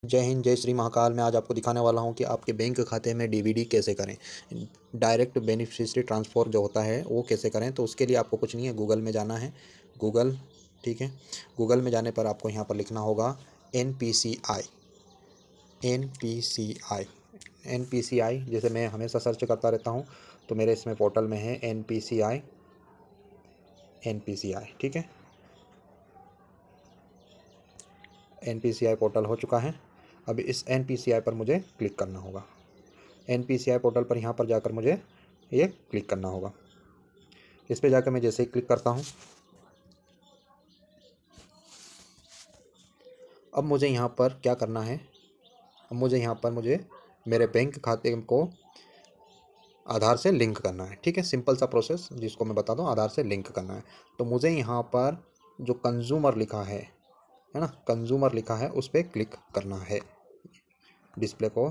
जय हिंद, जय श्री महाकाल। मैं आज आपको दिखाने वाला हूं कि आपके बैंक खाते में डीवीडी कैसे करें, डायरेक्ट बेनिफिशियरी ट्रांसफ़र जो होता है वो कैसे करें। तो उसके लिए आपको कुछ नहीं है, गूगल में जाना है। गूगल, ठीक है। गूगल में जाने पर आपको यहाँ पर लिखना होगा NPCI। NPCI जैसे मैं हमेशा सर्च करता रहता हूँ, तो मेरे इसमें पोर्टल में है NPCI, ठीक है। NPCI पोर्टल हो चुका है। अब इस NPCI पर मुझे क्लिक करना होगा। NPCI पोर्टल पर यहाँ पर जाकर मुझे ये क्लिक करना होगा। इस पर जाकर मैं जैसे ही क्लिक करता हूँ, अब मुझे यहाँ पर क्या करना है। अब मुझे यहाँ पर मेरे बैंक खाते को आधार से लिंक करना है, ठीक है। सिंपल सा प्रोसेस जिसको मैं बता दूँ, आधार से लिंक करना है। तो मुझे यहाँ पर जो कंज्यूमर लिखा है ना, कंज्यूमर लिखा है, उस पर क्लिक करना है, डिस्प्ले को,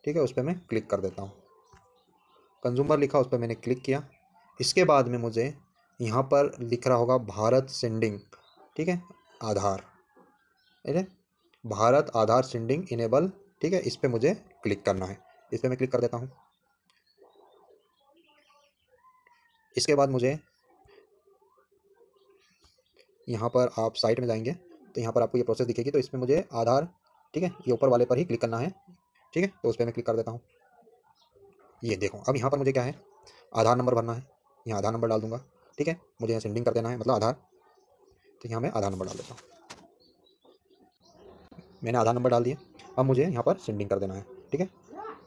ठीक है। उस पर मैं क्लिक कर देता हूँ। कंज्यूमर लिखा, उस पर मैंने क्लिक किया। इसके बाद में मुझे यहाँ पर लिख रहा होगा भारत सेंडिंग, ठीक है, आधार, ठीक है, भारत आधार सेंडिंग इनेबल, ठीक है। इस पर मुझे क्लिक करना है। इस पर मैं क्लिक कर देता हूँ। इसके बाद मुझे यहाँ पर आप साइट में जाएंगे तो यहाँ पर आपको ये प्रोसेस दिखेगी। तो इसमें मुझे आधार, ठीक है, ये ऊपर वाले पर ही क्लिक करना है, ठीक है। तो उस पर मैं क्लिक कर देता हूँ। ये देखो, अब यहाँ पर मुझे क्या है, आधार नंबर भरना है। यहाँ आधार नंबर डाल दूंगा, ठीक है। मुझे यहाँ सेंडिंग कर देना है, मतलब आधार, तो यहाँ मैं आधार नंबर डाल देता हूँ। मैंने आधार नंबर डाल दिया। अब मुझे यहाँ पर सेंडिंग कर देना है, ठीक है।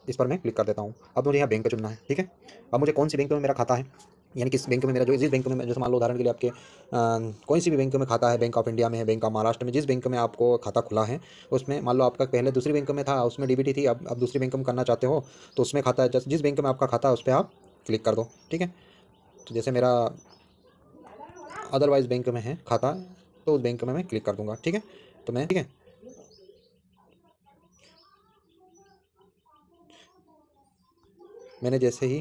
इस पर मैं क्लिक कर देता हूँ। अब मुझे यहाँ बैंक चुनना है, ठीक है। अब मुझे कौन सी बैंक में मेरा खाता है, यानी किस बैंक में मेरा, जो जिस बैंक में, जैसे मान लो उदाहरण के लिए आपके कोई सी भी बैंक में खाता है, बैंक ऑफ इंडिया में है, बैंक ऑफ महाराष्ट्र में, जिस बैंक में आपको खाता खुला है उसमें, मान लो आपका पहले दूसरी बैंक में था, उसमें डीबीटी थी, अब दूसरी बैंक में करना चाहते हो तो उसमें खाता है, जिस बैंक में आपका खाता है उस पर आप क्लिक कर दो, ठीक है। तो जैसे मेरा अदरवाइज बैंक में है खाता, तो उस बैंक में मैं क्लिक कर दूंगा, ठीक है। तो मैं, ठीक है, मैंने जैसे ही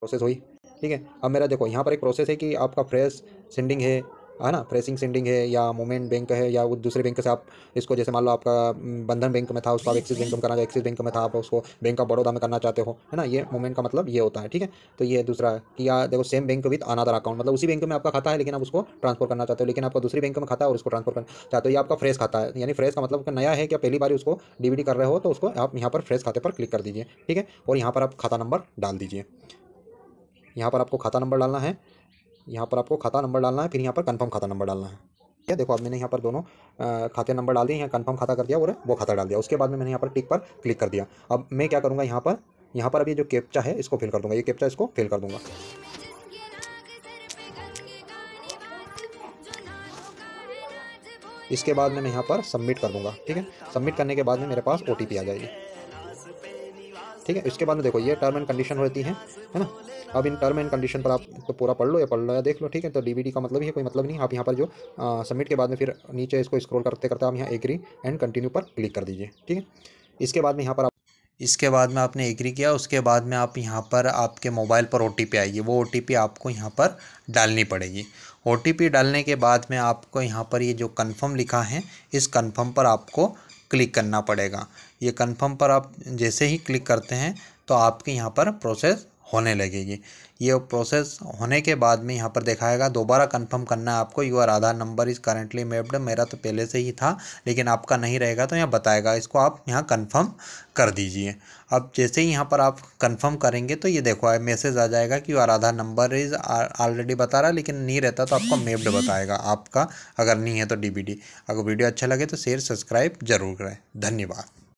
प्रोसेस हुई, ठीक है। अब मेरा देखो यहाँ पर एक प्रोसेस है कि आपका फ्रेश सेंडिंग है ना, फ्रेशिंग सेंडिंग है, या मूवमेंट बैंक है, या वो दूसरे बैंक से आप इसको, जैसे मान लो आपका बंधन बैंक में था, उसको आप एक्सिस बैंक में करना चाहते, एक्सिस बैंक में था, आप उसको बैंक ऑफ बड़ौदा में करना चाहते हो, है ना। ये मूवमेंट का मतलब ये होता है, ठीक है। तो ये दूसरा है कि या देखो, same bank with another account, मतलब उसी बैंक में आपका खाता है लेकिन आप उसको ट्रांसफर करना चाहते हो, लेकिन आपका दूसरी बैंक में खाता है और उसको ट्रांसफर करना चाहते हो। ये आपका फ्रेश खाता है, यानी फ्रेश का मतलब नया है, क्या पहली बार उसको डीबीडी कर रहे हो, तो उसको आप यहाँ पर फ्रेश खाते पर क्लिक कर दीजिए, ठीक है। और यहाँ पर आप खाता नंबर डाल दीजिए। यहाँ पर आपको खाता नंबर डालना है, यहाँ पर आपको खाता नंबर डालना है, फिर यहाँ पर कंफर्म खाता नंबर डालना है। क्या देखो, अब मैंने यहाँ पर दोनों खाते नंबर डाल दिए, यहाँ कंफर्म खाता कर दिया और वो खाता डाल दिया। उसके बाद में मैंने यहाँ पर टिक पर क्लिक कर दिया। अब मैं क्या करूँगा, यहाँ पर अभी जो कैप्चा है इसको फिल कर दूंगा, ये कैप्चा इसको फिल कर दूंगा। इसके बाद में मैं यहाँ पर सबमिट कर दूंगा, ठीक है। सबमिट करने के बाद में मेरे पास OTP आ जाएगी, ठीक है। इसके बाद में देखो, ये टर्म एंड कंडीशन होती है ना। अब इन टर्म एंड कंडीशन पर आप तो पूरा पढ़ लो या देख लो, ठीक है। तो डीबीडी का मतलब ही है, कोई मतलब नहीं। आप यहाँ पर जो सबमिट के बाद में फिर नीचे इसको स्क्रॉल करते करते आप यहाँ एग्री एंड कंटिन्यू पर क्लिक कर दीजिए, ठीक है। इसके बाद में यहाँ पर इसके बाद में आपने एग्री किया, उसके बाद में आप यहाँ पर आपके मोबाइल पर OTP आएगी, वो OTP आपको यहाँ पर डालनी पड़ेगी। OTP डालने के बाद में आपको यहाँ पर ये जो कन्फर्म लिखा है, इस कन्फर्म पर आपको क्लिक करना पड़ेगा। ये कन्फर्म पर आप जैसे ही क्लिक करते हैं तो आपके यहाँ पर प्रोसेस होने लगेगी। ये प्रोसेस होने के बाद में यहाँ पर दिखाएगा, दोबारा कंफर्म करना है आपको, your Aadhaar number is currently mapped. मेरा तो पहले से ही था, लेकिन आपका नहीं रहेगा तो यहाँ बताएगा, इसको आप यहाँ कंफर्म कर दीजिए। अब जैसे ही यहाँ पर आप कंफर्म करेंगे तो ये देखो मैसेज आ जाएगा कि your Aadhaar number is already बता रहा है, लेकिन नहीं रहता तो आपको मैप्ड बताएगा आपका, अगर नहीं है तो डीबीडी। अगर वीडियो अच्छा लगे तो शेयर सब्सक्राइब जरूर करें। धन्यवाद।